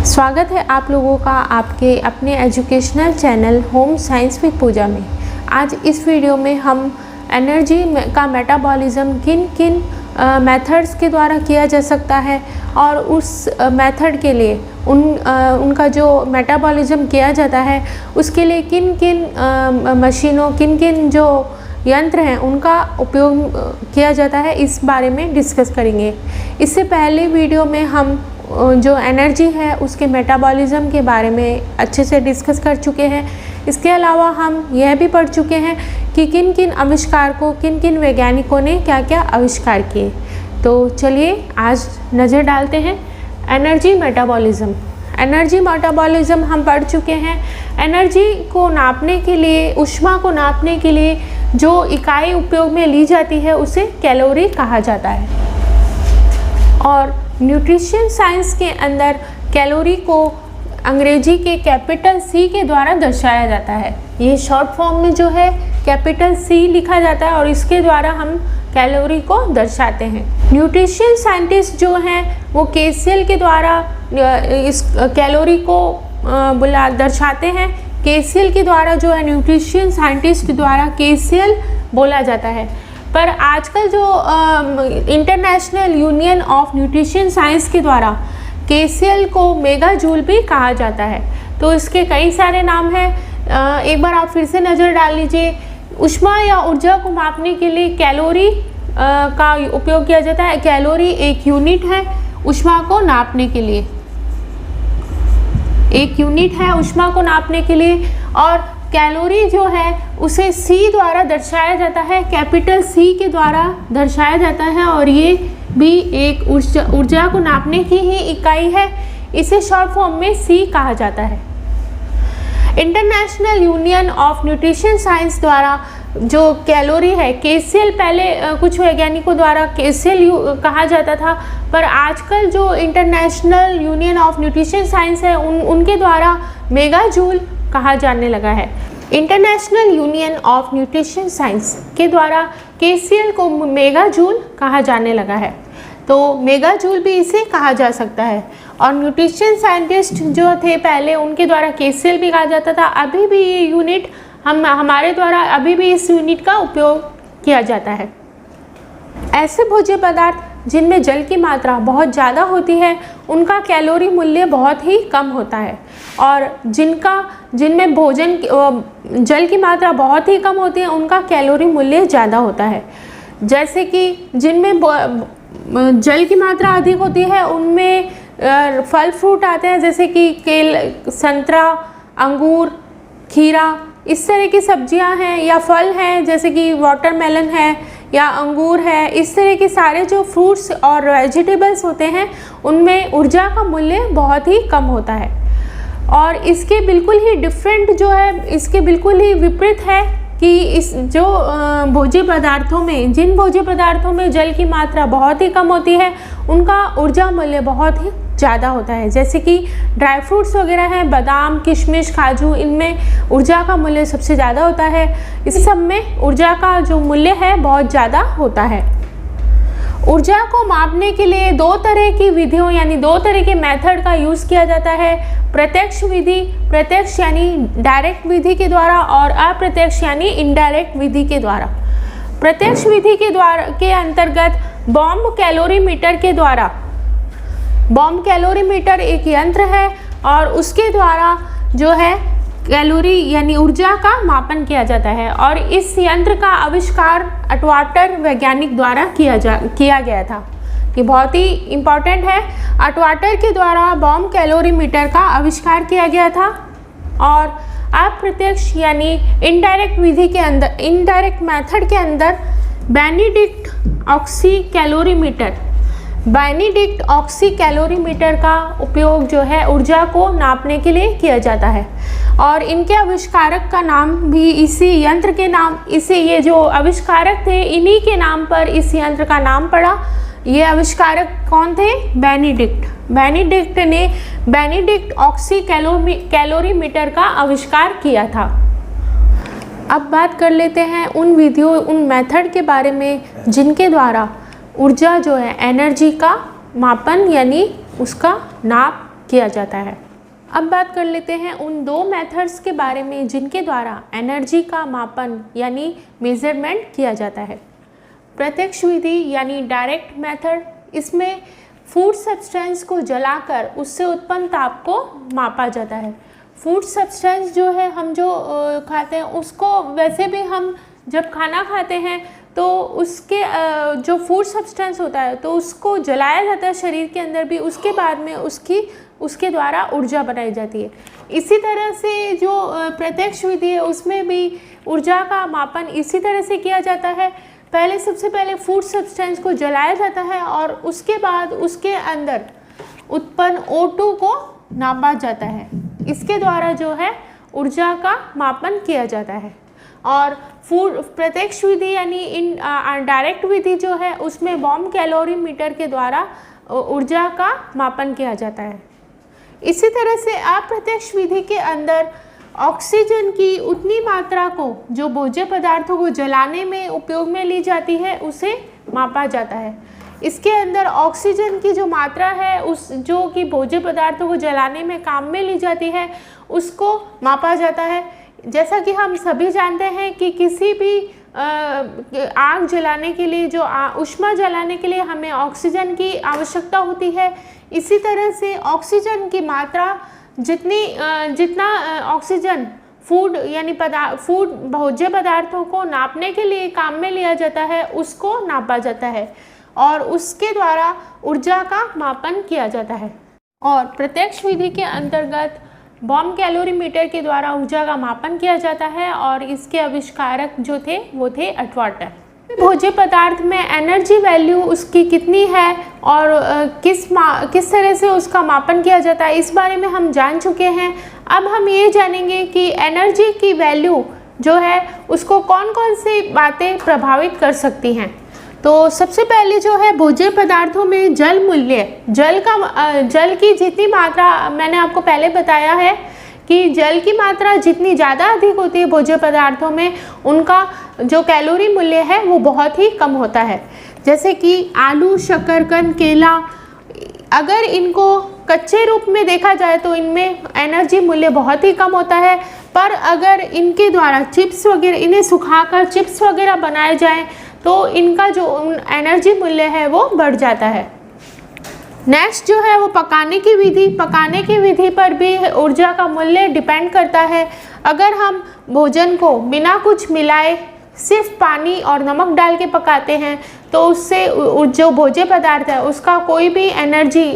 स्वागत है आप लोगों का आपके अपने educational channel home science with Pooja में। आज इस वीडियो में हम एनर्जी का मेटाबॉलिज्म किन किन मेथड्स के द्वारा किया जा सकता है और उस मेथड के लिए उनका जो मेटाबॉलिज्म किया जाता है उसके लिए किन किन मशीनों किन किन जो यंत्र हैं उनका उपयोग किया जाता है, इस बारे में डिस्कस करेंगे। इससे पहले वीडियो में हम जो एनर्जी है उसके मेटाबॉलिज्म के बारे में अच्छे से डिस्कस कर चुके हैं। इसके अलावा हम यह भी पढ़ चुके हैं कि किन किन आविष्कारकों किन किन वैज्ञानिकों ने क्या क्या आविष्कार किए। तो चलिए आज नज़र डालते हैं एनर्जी मेटाबॉलिज्म। एनर्जी मेटाबॉलिज्म हम पढ़ चुके हैं। एनर्जी को नापने के लिए, ऊष्मा को नापने के लिए जो इकाई उपयोग में ली जाती है उसे कैलोरी कहा जाता है। और न्यूट्रिशन साइंस के अंदर कैलोरी को अंग्रेजी के कैपिटल C के द्वारा दर्शाया जाता है। ये शॉर्ट फॉर्म में जो है कैपिटल C लिखा जाता है और इसके द्वारा हम कैलोरी को दर्शाते हैं। न्यूट्रिशन साइंटिस्ट जो हैं वो KCl के द्वारा इस कैलोरी को दर्शाते हैं। KCl के द्वारा जो है न्यूट्रिशन साइंटिस्ट द्वारा KCl बोला जाता है। पर आजकल जो international union of nutrition science के द्वारा KCl को मेगा जूल भी कहा जाता है। तो इसके कई सारे नाम हैं। एक बार आप फिर से नज़र डाल लीजिए। ऊष्मा या ऊर्जा को मापने के लिए कैलोरी का उपयोग किया जाता है। कैलोरी एक यूनिट है ऊष्मा को नापने के लिए, एक यूनिट है ऊष्मा को नापने के लिए। और कैलोरी जो है उसे C द्वारा दर्शाया जाता है, कैपिटल C के द्वारा दर्शाया जाता है और ये भी एक ऊर्जा को नापने की ही इकाई है। इसे शॉर्ट फॉर्म में C कहा जाता है। International union of nutrition science द्वारा जो कैलोरी है, KCl पहले कुछ वैज्ञानिकों द्वारा KCl कहा जाता था, पर आजकल जो international union of nutrition science है उनके द्वारा मेगा जूल कहा जाने लगा है। International union of nutrition science के द्वारा KCl को मेगा जूल कहा जाने लगा है। तो मेगा जूल भी इसे कहा जा सकता है। और न्यूट्रिशन साइंटिस्ट जो थे पहले उनके द्वारा KCl भी कहा जाता था। अभी भी ये यूनिट हमारे द्वारा अभी भी इस यूनिट का उपयोग किया जाता है। ऐसे भोज्य पदार्थ जिनमें जल की मात्रा बहुत ज़्यादा होती है उनका कैलोरी मूल्य बहुत ही कम होता है, और जिनमें जल की मात्रा बहुत ही कम होती है उनका कैलोरी मूल्य ज़्यादा होता है। जैसे कि जिनमें जल की मात्रा अधिक होती है उनमें फल फ्रूट आते हैं, जैसे कि संतरा, अंगूर, खीरा, इस तरह की सब्जियां हैं या फल हैं, जैसे कि वाटरमेलन है या अंगूर है। इस तरह के सारे जो फ्रूट्स और वेजिटेबल्स होते हैं उनमें ऊर्जा का मूल्य बहुत ही कम होता है। और इसके बिल्कुल ही डिफरेंट जो है, इसके बिल्कुल ही विपरीत है कि इस जो भोज्य पदार्थों में, जिन भोज्य पदार्थों में जल की मात्रा बहुत ही कम होती है उनका ऊर्जा मूल्य बहुत ही ज़्यादा होता है। जैसे कि ड्राई फ्रूट्स वगैरह हैं, बादाम, किशमिश, काजू, इनमें ऊर्जा का मूल्य सबसे ज़्यादा होता है। इस सब में ऊर्जा का जो मूल्य है बहुत ज़्यादा होता है। ऊर्जा को मापने के लिए दो तरह की विधियों यानी दो तरह के मेथड का यूज़ किया जाता है। प्रत्यक्ष विधि, प्रत्यक्ष यानी डायरेक्ट विधि के द्वारा, और अप्रत्यक्ष यानी इनडायरेक्ट विधि के द्वारा। प्रत्यक्ष विधि के अंतर्गत बॉम्ब कैलोरीमीटर के द्वारा, बॉम्ब कैलोरीमीटर एक यंत्र है और उसके द्वारा जो है कैलोरी यानी ऊर्जा का मापन किया जाता है। और इस यंत्र का आविष्कार अटवाटर वैज्ञानिक द्वारा किया गया था। ये बहुत ही इम्पॉर्टेंट है। अटवाटर के द्वारा बॉम्ब कैलोरीमीटर का आविष्कार किया गया था। और अप्रत्यक्ष यानी इनडायरेक्ट विधि के अंदर, इनडायरेक्ट मेथड के अंदर बेनेडिक्ट ऑक्सी कैलोरीमीटर का उपयोग जो है ऊर्जा को नापने के लिए किया जाता है। और इनके आविष्कारक का नाम भी इसी यंत्र के नाम, ये जो आविष्कारक थे इन्हीं के नाम पर इस यंत्र का नाम पड़ा। ये आविष्कारक कौन थे? बेनेडिक्ट ने बेनेडिक्ट ऑक्सी कैलोरीमीटर का आविष्कार किया था। अब बात कर लेते हैं उन विधियों, उन मेथड के बारे में जिनके द्वारा ऊर्जा जो है, एनर्जी का मापन यानी उसका नाप किया जाता है। अब बात कर लेते हैं उन दो मेथड्स के बारे में जिनके द्वारा एनर्जी का मापन यानी मेजरमेंट किया जाता है। प्रत्यक्ष विधि यानी डायरेक्ट मेथड, इसमें फूड सब्सटेंस को जलाकर उससे उत्पन्न ताप को मापा जाता है। फूड सब्सटेंस जो है हम जो खाते हैं उसको वैसे भी हम जब खाना खाते हैं तो उसके जो फूड सब्सटेंस होता है तो उसको जलाया जाता है शरीर के अंदर भी, उसके बाद में उसके द्वारा ऊर्जा बनाई जाती है। इसी तरह से जो प्रत्यक्ष विधि है उसमें भी ऊर्जा का मापन इसी तरह से किया जाता है। सबसे पहले फूड सब्सटेंस को जलाया जाता है और उसके बाद उसके अंदर उत्पन्न O2 को नापा जाता है। इसके द्वारा जो है ऊर्जा का मापन किया जाता है। और प्रत्यक्ष विधि यानी इन डायरेक्ट विधि जो है उसमें बॉम्ब कैलोरीमीटर के द्वारा ऊर्जा का मापन किया जाता है। इसी तरह से अप्रत्यक्ष विधि के अंदर ऑक्सीजन की उतनी मात्रा को जो भोज्य पदार्थों को जलाने में उपयोग में ली जाती है उसे मापा जाता है। इसके अंदर ऑक्सीजन की जो मात्रा है उस जो कि भोज्य पदार्थों को जलाने में काम में ली जाती है उसको मापा जाता है। जैसा कि हम सभी जानते हैं कि किसी भी आग जलाने के लिए जो ऊष्मा जलाने के लिए हमें ऑक्सीजन की आवश्यकता होती है, इसी तरह से ऑक्सीजन की मात्रा जितना ऑक्सीजन फूड यानी भोज्य पदार्थों को नापने के लिए काम में लिया जाता है उसको नापा जाता है और उसके द्वारा ऊर्जा का मापन किया जाता है। और प्रत्यक्ष विधि के अंतर्गत बॉम्ब कैलोरीमीटर के द्वारा ऊर्जा का मापन किया जाता है और इसके आविष्कारक जो थे वो थे अटवाटर। भोज्य पदार्थ में एनर्जी वैल्यू उसकी कितनी है और किस तरह से उसका मापन किया जाता है इस बारे में हम जान चुके हैं। अब हम ये जानेंगे कि एनर्जी की वैल्यू जो है उसको कौन कौन सी बातें प्रभावित कर सकती हैं। तो सबसे पहले जो है भोज्य पदार्थों में जल मूल्य, जल की जितनी मात्रा मैंने आपको पहले बताया है कि जल की मात्रा जितनी ज़्यादा अधिक होती है भोज्य पदार्थों में उनका जो कैलोरी मूल्य है वो बहुत ही कम होता है। जैसे कि आलू, शकरकंद, केला, अगर इनको कच्चे रूप में देखा जाए तो इनमें एनर्जी मूल्य बहुत ही कम होता है, पर अगर इनके द्वारा चिप्स वगैरह इन्हें सुखाकर चिप्स वगैरह बनाए जाएं तो इनका जो एनर्जी मूल्य है वो बढ़ जाता है। नेक्स्ट जो है वो पकाने की विधि पर भी ऊर्जा का मूल्य डिपेंड करता है। अगर हम भोजन को बिना कुछ मिलाए सिर्फ पानी और नमक डाल के पकाते हैं तो उससे जो भोज्य पदार्थ है उसका कोई भी एनर्जी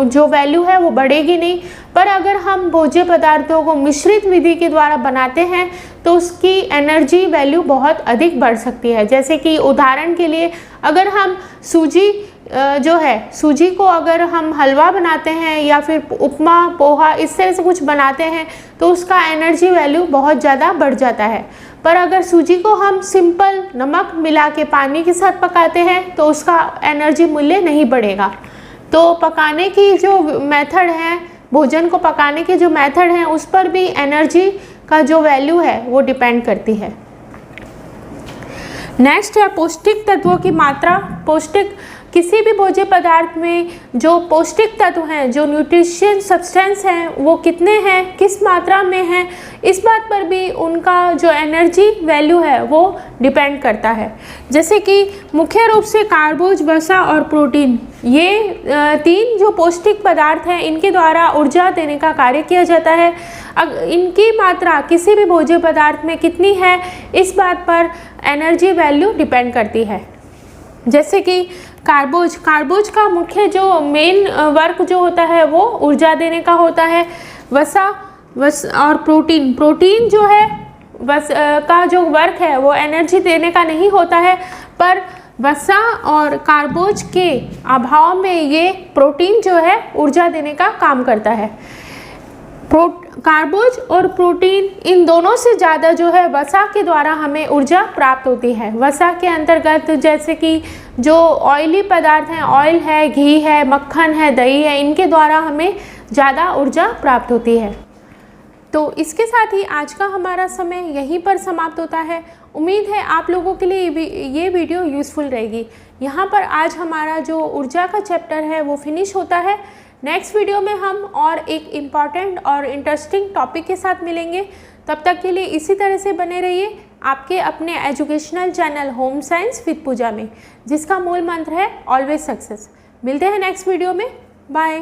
जो वैल्यू है वो बढ़ेगी नहीं। पर अगर हम भोज्य पदार्थों को मिश्रित विधि के द्वारा बनाते हैं तो उसकी एनर्जी वैल्यू बहुत अधिक बढ़ सकती है। जैसे कि उदाहरण के लिए अगर हम सूजी को अगर हम हलवा बनाते हैं या फिर उपमा, पोहा इस तरह से कुछ बनाते हैं तो उसका एनर्जी वैल्यू बहुत ज़्यादा बढ़ जाता है। पर अगर सूजी को हम सिंपल नमक मिला के पानी के साथ पकाते हैं तो उसका एनर्जी मूल्य नहीं बढ़ेगा। तो पकाने की जो मेथड है, भोजन को पकाने की जो मेथड है उस पर भी एनर्जी का जो वैल्यू है वो डिपेंड करती है। नेक्स्ट है पौष्टिक तत्वों की मात्रा। किसी भी भोज्य पदार्थ में जो पौष्टिक तत्व हैं, जो न्यूट्रिशन सब्सटेंस हैं वो कितने हैं, किस मात्रा में हैं, इस बात पर भी उनका जो एनर्जी वैल्यू है वो डिपेंड करता है। जैसे कि मुख्य रूप से कार्बोज, वसा और प्रोटीन, ये तीन जो पौष्टिक पदार्थ हैं इनके द्वारा ऊर्जा देने का कार्य किया जाता है। इनकी मात्रा किसी भी भोज्य पदार्थ में कितनी है इस बात पर एनर्जी वैल्यू डिपेंड करती है। जैसे कि कार्बोज का मुख्य जो मेन वर्क जो होता है वो ऊर्जा देने का होता है। वसा और प्रोटीन जो है का जो वर्क है वो एनर्जी देने का नहीं होता है, पर वसा और कार्बोज के अभाव में ये प्रोटीन जो है ऊर्जा देने का काम करता है। कार्बोज और प्रोटीन इन दोनों से ज़्यादा जो है वसा के द्वारा हमें ऊर्जा प्राप्त होती है। वसा के अंतर्गत जैसे कि जो ऑयली पदार्थ हैं, ऑयल है, घी है, मक्खन है, दही है, इनके द्वारा हमें ज़्यादा ऊर्जा प्राप्त होती है। तो इसके साथ ही आज का हमारा समय यहीं पर समाप्त होता है। उम्मीद है आप लोगों के लिए ये वीडियो यूज़फुल रहेगी। यहाँ पर आज हमारा जो ऊर्जा का चैप्टर है वो फिनिश होता है। नेक्स्ट वीडियो में हम और एक इम्पॉर्टेंट और इंटरेस्टिंग टॉपिक के साथ मिलेंगे। तब तक के लिए इसी तरह से बने रहिए आपके अपने educational channel home science with Pooja में, जिसका मूल मंत्र है ऑलवेज सक्सेस। मिलते हैं नेक्स्ट वीडियो में। बाय।